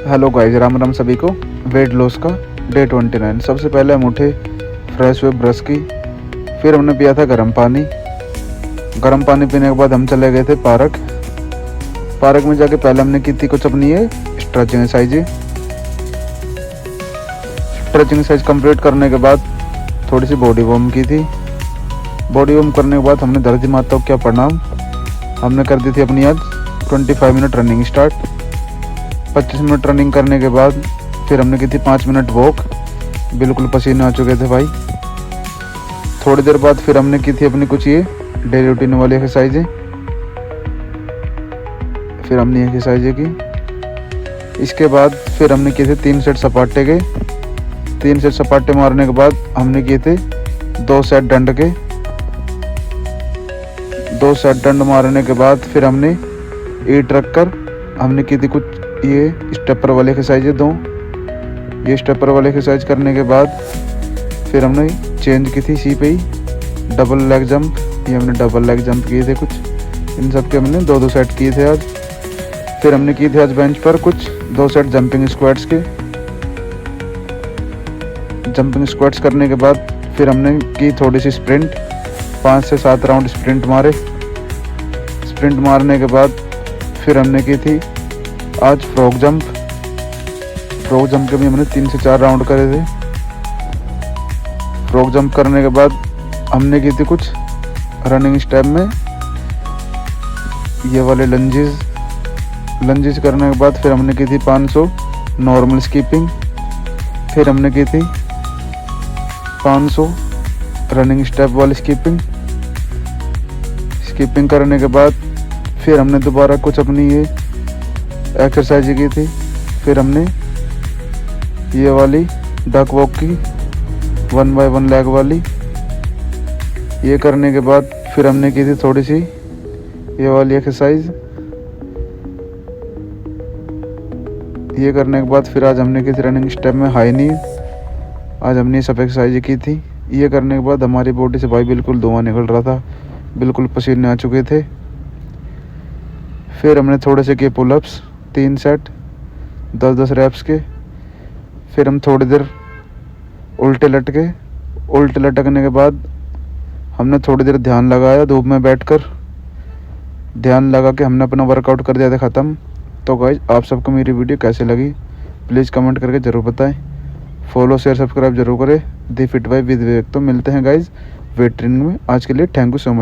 Hello guys, Ram Ram सभी को। Weight loss का डे 29। सबसे पहले हम उठे, फ्रेश हुए, ब्रश की, फिर हमने पिया था गर्म पानी। गर्म पानी पीने के बाद हम चले गए थे पार्क में जाके पहले हमने की थी कुछ अपनी ये स्ट्रेचिंग एक्सरसाइज कंप्लीट करने के बाद थोड़ी सी बॉडी वार्म की थी। बॉडी वार्म करने के बाद हमने धरती माता को क्या प्रणाम हमने कर दी थी अपनी आज 25 minute running start. 25 minute running करने के बाद फिर हमने की थी 5 मिनट वॉक। बिल्कुल पसीने आ चुके थे भाई। थोड़ी देर बाद फिर हमने की थी अपनी कुछ ये डेली रूटीन वाली एक्सरसाइजें। फिर हमने एक्सरसाइजें की। इसके बाद फिर हमने किए थे 3 सेट सपाटे के। 3 सेट सपाटे मारने के बाद हमने किए थे 2 सेट डंड के। 2 सेट डंड मारने के बाद फिर हमने ईट रख कर हमने की थी कुछ ये स्टेपर वाली एक्सरसाइजें 2। ये स्टेपर वाली एक्सरसाइज करने के बाद फिर हमने चेंज की थी इसी पे ही डबल लेग जंप। ये हमने डबल लेग जंप किए थे कुछ, इन सब के हमने 2-2 सेट किए थे आज। फिर हमने किए थे आज बेंच पर कुछ 2 सेट जंपिंग स्क्वाट्स के। जंपिंग स्क्वाट्स करने के बाद फिर हमने की थोड़ी सी स्प्रिंट, 5 से 7 राउंड स्प्रिंट मारे। स्प्रिंट मारने के बाद फिर हमने की थी आज फ्रॉग जंप के भी हमने 3 से 4 राउंड करे थे। फ्रॉग जंप करने के बाद हमने की थी कुछ रनिंग स्टेप में ये वाले लंजेस करने के बाद फिर हमने की थी 500 नॉर्मल स्कीपिंग। फिर हमने की थी 500 रनिंग स्टेप वाली स्कीपिंग करने के बाद फिर हमने दोबारा कुछ अपनी ये एक्सरसाइज की थी। फिर हमने ये वाली डक वॉक की 1 बाय 1 लेग वाली। ये करने के बाद फिर हमने की थी थोड़ी सी ये वाली एक्सरसाइज। ये करने के बाद फिर आज हमने की थी रनिंग स्टेप में हाई नी। आज हमने सब एक्सरसाइज की थी। ये करने के बाद हमारी बॉडी से भाई बिल्कुल धुआं निकल रहा था, बिल्कुल पसीने आ चुके थे। फिर हमने थोड़े से किए पुलअप्स 3 सेट 10-10 रैप्स के। फिर हम थोड़ी देर उल्टे लटकने के बाद हमने थोड़ी देर ध्यान लगाया धूप में बैठकर। ध्यान लगा के हमने अपना वर्कआउट कर दिया था ख़त्म। तो गाइज, आप सबको मेरी वीडियो कैसे लगी प्लीज़ कमेंट करके ज़रूर बताएं। फॉलो शेयर सब्सक्राइब जरूर करें। दी फिट वाइफ विद विवेक। तो मिलते हैं गाइज वेट ट्रेनिंग में। आज के लिए थैंक यू सो मच।